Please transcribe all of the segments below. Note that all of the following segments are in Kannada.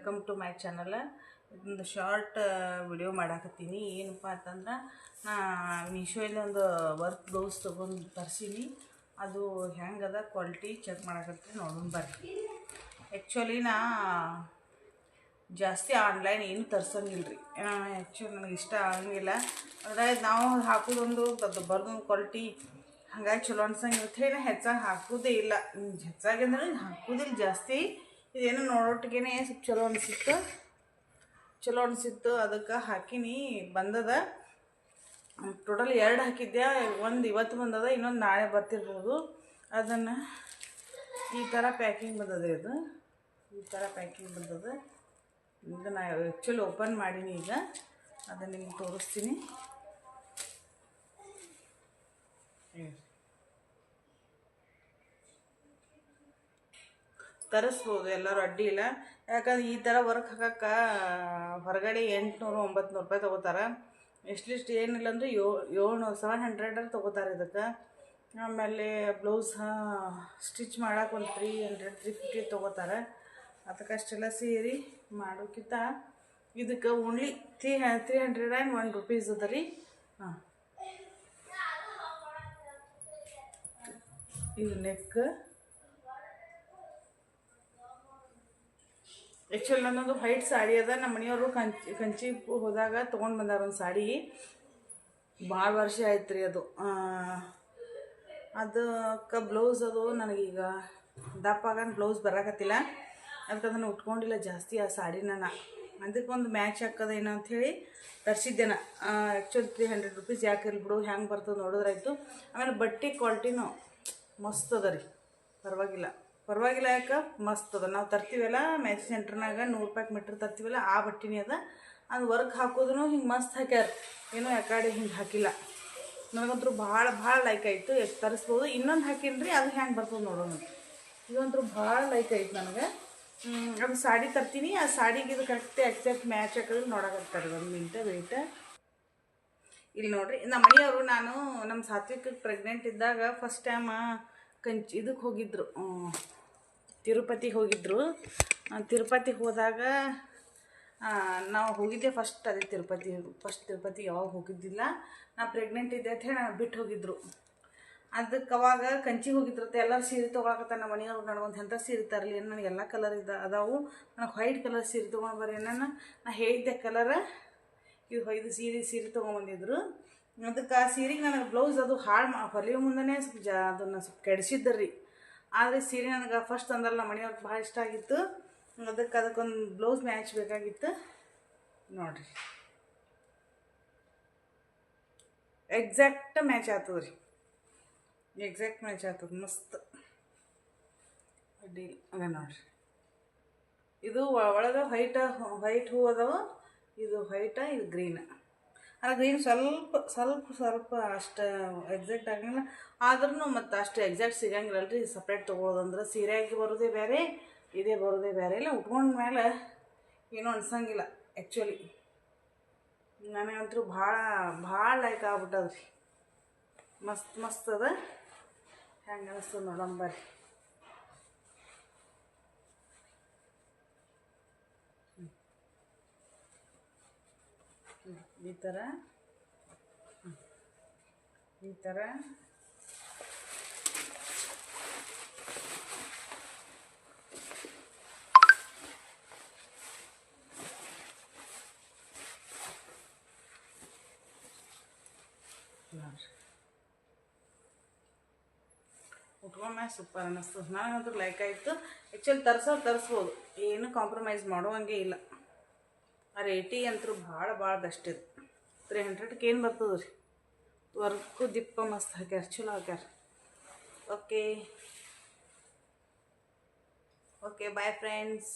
Welcome to my channel. ಇದೊಂದು ಶಾರ್ಟ್ ವಿಡಿಯೋ ಮಾಡಾಕತ್ತೀನಿ. ಏನಪ್ಪ ಅಂತಂದ್ರೆ ನಾ ಮೀಶೋಯಲ್ಲಿ ಒಂದು ವರ್ಕ್ ಬ್ಲೌಸ್ ತೊಗೊಂಡು ತರಿಸೀನಿ. ಅದು ಹೆಂಗದ ಕ್ವಾಲಿಟಿ ಚೆಕ್ ಮಾಡಾಕತ್ತೀನಿ, ನೋಡೋಣ ಬರ್ರಿ. ಆ್ಯಕ್ಚುಲಿ ನಾ ಜಾಸ್ತಿ ಆನ್ಲೈನ್ ಏನು ತರ್ಸಂಗಿಲ್ಲ ರೀ. ಆ್ಯಕ್ಚುಲಿ ನನಗೆ ಇಷ್ಟ ಆಗಂಗಿಲ್ಲ. ಅಂದರೆ ನಾವು ಹಾಕೋದೊಂದು ಬರ್ದೊಂದು ಕ್ವಾಲಿಟಿ ಹಾಗಾಗಿ ಚಲೋ ಅನ್ಸಂಗಿರುತ್ತೆ. ನಾ ಹೆಚ್ಚಾಗಿ ಹಾಕೋದೇ ಇಲ್ಲ, ಹೆಚ್ಚಾಗಿ ಅಂದ್ರೆ ಹಾಕೋದಿಲ್ಲ ಜಾಸ್ತಿ. ಇದೇನು ನೋಡೋಟ್ಟಿಗೆ ಸ್ವಲ್ಪ ಚಲೋ ಅನಿಸಿತ್ತು ಅದಕ್ಕೆ ಹಾಕಿನಿ. ಬಂದದ ಟೋಟಲ್ 2 ಹಾಕಿದ್ದೆ. ಒಂದು ಇವತ್ತು ಬಂದದ, ಇನ್ನೊಂದು ನಾಳೆ ಬರ್ತಿರ್ಬೋದು. ಅದನ್ನು ಈ ಥರ ಪ್ಯಾಕಿಂಗ್ ಬಂದದ. ಇದು ಈ ಥರ ಪ್ಯಾಕಿಂಗ್ ಬಂದದ. ಇದು ನಾ ಆ್ಯಕ್ಚುಲಿ ಓಪನ್ ಮಾಡೀನಿ. ಈಗ ಅದನ್ನು ನಿಮ್ಗೆ ತೋರಿಸ್ತೀನಿ. ತರಿಸ್ಬೋದು, ಎಲ್ಲರೂ ಅಡ್ಡಿ ಇಲ್ಲ. ಯಾಕಂದ್ರೆ ಈ ಥರ ವರ್ಕ್ ಹಾಕಕ್ಕೆ ಹೊರಗಡೆ 800-900 ರೂಪಾಯಿ ತೊಗೋತಾರೆ. ಎಷ್ಟಿಷ್ಟು ಏನಿಲ್ಲ ಅಂದರೆ 700 ತೊಗೋತಾರೆ ಇದಕ್ಕೆ. ಆಮೇಲೆ ಬ್ಲೌಸ್ ಸ್ಟಿಚ್ ಮಾಡೋಕೆ ಒಂದು 300-350 ತೊಗೋತಾರೆ. ಅದಕ್ಕೆ ಅಷ್ಟೆಲ್ಲ ಸೇರಿ ಮಾಡೋಕ್ಕಿಂತ ಇದಕ್ಕೆ ಓನ್ಲಿ 301 ರೂಪೀಸ್ ಅದ ರೀ. ಹಾಂ, ಇದು ನೆಕ್. ಆ್ಯಕ್ಚುಲಿ ನನ್ನೊಂದು ವೈಟ್ ಸಾಡಿ ಅದ. ನಮ್ಮ ಮನೆಯವರು ಕಂಚಿ ಹೋದಾಗ ತೊಗೊಂಡು ಬಂದಾರ ಒಂದು ಸಾಡಿ. ಭಾಳ ವರ್ಷ ಆಯ್ತು ರೀ ಅದು. ಅದಕ್ಕೆ ಬ್ಲೌಸ್ ಅದು ನನಗೀಗ ದಪ್ಪ ಆಗಂದು ಬ್ಲೌಸ್ ಬರೋಕತ್ತಿಲ್ಲ. ಅದಕ್ಕೆ ಅದನ್ನು ಉಟ್ಕೊಂಡಿಲ್ಲ ಜಾಸ್ತಿ ಆ ಸಾಡಿನ. ಅದಕ್ಕೊಂದು ಮ್ಯಾಚ್ ಹಾಕೋದೇನೋ ಅಂಥೇಳಿ ತರಿಸಿದ್ದೆ ನಾ. ಆ್ಯಕ್ಚುಲಿ 300 ರೂಪೀಸ್ ಯಾಕೆ ಇರ್ಲಿ ಬಿಡು, ಹೆಂಗೆ ಬರ್ತದೆ ನೋಡಿದ್ರಾಯ್ತು. ಆಮೇಲೆ ಬಟ್ಟೆ ಕ್ವಾಲಿಟಿನೂ ಮಸ್ತ್ ಅದ ರೀ, ಪರವಾಗಿಲ್ಲ. ಯಾಕೆ ಮಸ್ತ್ ಅದ. ನಾವು ತರ್ತೀವಲ್ಲ ಮ್ಯಾಚ್ ಸೆಂಟ್ರ್ನಾಗ 100 ರೂಪಾಯಿ ಮೀಟ್ರ್ ತರ್ತೀವಲ್ಲ, ಆ ಬಟ್ಟೆನೇ ಅದ. ಅದು ವರ್ಕ್ ಹಾಕೋದು ಹಿಂಗೆ ಮಸ್ತ್ ಹಾಕ್ಯಾರ, ಏನೋ ಯಾಕಡೆ ಹಿಂಗೆ ಹಾಕಿಲ್ಲ. ನನಗಂತೂ ಭಾಳ ಲೈಕ್ ಆಯಿತು. ಎಷ್ಟು ತರಿಸ್ಬೋದು. ಇನ್ನೊಂದು ಹಾಕೀನಿ ರೀ, ಅದು ಹೆಂಗೆ ಬರ್ತದೆ ನೋಡೋಣ. ಇದಂತೂ ಭಾಳ ಲೈಕ್ ಆಯ್ತು ನನಗೆ. ಅದು ಸಾಡಿ ತರ್ತೀನಿ, ಆ ಸಾಡಿಗೆ ಇದು ಕರೆಕ್ಟ್ ಎಕ್ಸಾಕ್ಟ್ ಮ್ಯಾಚ್ ಹಾಕೋದು ನೋಡೋಕತ್ತಾರೆ. 1 ಮಿನಿಟ್ ವೆಯ್ಟ್. ಇಲ್ಲಿ ನೋಡಿರಿ, ನಮ್ಮ ಮನೆಯವರು ನಾನು ನಮ್ಮ ಸಾತ್ವಿಕಕ್ಕೆ ಪ್ರೆಗ್ನೆಂಟ್ ಇದ್ದಾಗ ಫಸ್ಟ್ ಟೈಮ್ ಇದಕ್ಕೆ ಹೋಗಿದ್ರು, ತಿರುಪತಿಗೆ ಹೋಗಿದ್ರು. ತಿರುಪತಿಗೆ ಹೋದಾಗ ನಾವು ಹೋಗಿದ್ದೆ ಫಸ್ಟ್. ಅದೇ ತಿರುಪತಿ ಯಾವಾಗ ಹೋಗಿದ್ದಿಲ್ಲ. ನಾ ಪ್ರೆಗ್ನೆಂಟ್ ಇದ್ದೆ ಅಂತ ಹೇಳಿ ನಾನು ಬಿಟ್ಟು ಹೋಗಿದ್ರು. ಅದಕ್ಕೆ ಅವಾಗ ಕಂಚಿಗೆ ಹೋಗಿದ್ರತ್ತೆ. ಎಲ್ಲರೂ ಸೀರೆ ತೊಗೊಳಕತ್ತ. ನಮ್ಮ ಮನೆಯವ್ರು ನನಗೊಂದು ಎಂಥ ಸೀರೆ ತರಲಿ, ನನಗೆ ಎಲ್ಲ ಕಲರ್ ಅದಾವು, ನನಗೆ ವೈಟ್ ಕಲರ್ ಸೀರೆ ತೊಗೊಂಡು ಬರ್ರಿ. ನಾ ಹೇಳಿದ್ದೆ ಕಲರ್ ಇದು ಸೀರೆ ತೊಗೊಂಬಂದಿದ್ರು. ಅದಕ್ಕೆ ಆ ಸೀರೆಗೆ ನನಗೆ ಬ್ಲೌಸ್ ಅದು ಹೊಲಿಯೋ ಮುಂದೆ ಸ್ವಲ್ಪ ಅದನ್ನು ಸ್ವಲ್ಪ ಕೆಡಿಸಿದ್ದರು ರೀ. ಆದರೆ ಸೀರೆ ನನಗೆ ಫಸ್ಟ್ ಅಂದಲ್ಲ ನಮ್ಮ ಮನೆಯವ್ರಿಗೆ ಭಾಳ ಇಷ್ಟ ಆಗಿತ್ತು. ಅದಕ್ಕೊಂದು ಬ್ಲೌಸ್ ಮ್ಯಾಚ್ ಬೇಕಾಗಿತ್ತು. ನೋಡಿರಿ, ಎಕ್ಸಾಕ್ಟ್ ಮ್ಯಾಚ್ ಆಗ್ತದೆ ರೀ, ಎಕ್ಸಾಕ್ಟ್ ಮ್ಯಾಚ್ ಆಗ್ತದೆ. ಮಸ್ತ್ ಅಡ್ಡಿ ಅದ ನೋಡಿರಿ. ಇದು ಒಳಗೆ ವೈಟ್ ಹೂ ಅದಾವ. ಇದು ವೈಟ, ಇದು ಗ್ರೀನ್. ಆ ಗ್ರೀನ್ ಸ್ವಲ್ಪ ಅಷ್ಟು ಎಕ್ಸಾಕ್ಟ್ ಆಗಿಲ್ಲ. ಆದ್ರೂ ಮತ್ತು ಅಷ್ಟು ಎಕ್ಸಾಕ್ಟ್ ಸಿಗಂಗಿಲ್ಲ ರೀ. ಸಪ್ರೇಟ್ ತೊಗೊಳೋದಂದ್ರೆ ಸೀರೆಯಾಗಿ ಬರೋದೇ ಬೇರೆ, ಇದೇ ಬರೋದೇ ಬೇರೆ. ಇಲ್ಲ ಉಟ್ಕೊಂಡ ಮೇಲೆ ಏನೂ ಅನ್ಸಂಗಿಲ್ಲ. ಆ್ಯಕ್ಚುಲಿ ನನಗಂತೂ ಭಾಳ ಲೈಕ್ ಆಗ್ಬಿಟ್ಟದ್ರಿ. ಮಸ್ತ್ ಅದ. ಹೆಂಗೆ ಅನಿಸ್ತದೆ ನೋಡೋಣ ಬರ್ರಿ. ಈ ಥರ ಉಟ್ಕೊಂಡ್ಮೇಲೆ ಸೂಪರ್ ಅನ್ನಿಸ್ತದೆ. ನನಗಂತೂ ಲೈಕ್ ಆಯಿತು. ಆ್ಯಕ್ಚುಲಿ ತರಿಸ್ಬೋದು, ಏನು ಕಾಂಪ್ರಮೈಸ್ ಮಾಡುವಂಗೆ ಇಲ್ಲ. ಆ ರೇಟಿ ಅಂತೂ ಭಾಳ ಬೆಸ್ಟ್ ಇದು. 300ಕ್ಕೆ ಏನು ಬರ್ತದೆ ರೀ. ವರ್ಕು ದಿಪ್ಪ ಮಸ್ತ್ ಹಾಕ್ಯಾರ, ಚಲೋ ಹಾಕ್ಯಾರ. Okay bye friends.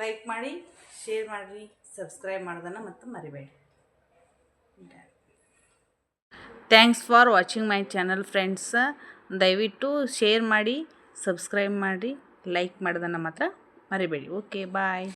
ಲೈಕ್ ಮಾಡಿ, ಶೇರ್ ಮಾಡಿರಿ, ಸಬ್ಸ್ಕ್ರೈಬ್ ಮಾಡೋದನ್ನು ಮತ್ತು ಮರಿಬೇಡಿ. Thanks for watching my channel friends. ದಯವಿಟ್ಟು ಶೇರ್ ಮಾಡಿ, ಸಬ್ಸ್ಕ್ರೈಬ್ ಮಾಡಿ, ಲೈಕ್ ಮಾಡೋದನ್ನು ಮಾತ್ರ ಮರಿಬೇಡಿ. ಓಕೆ ಬಾಯ್.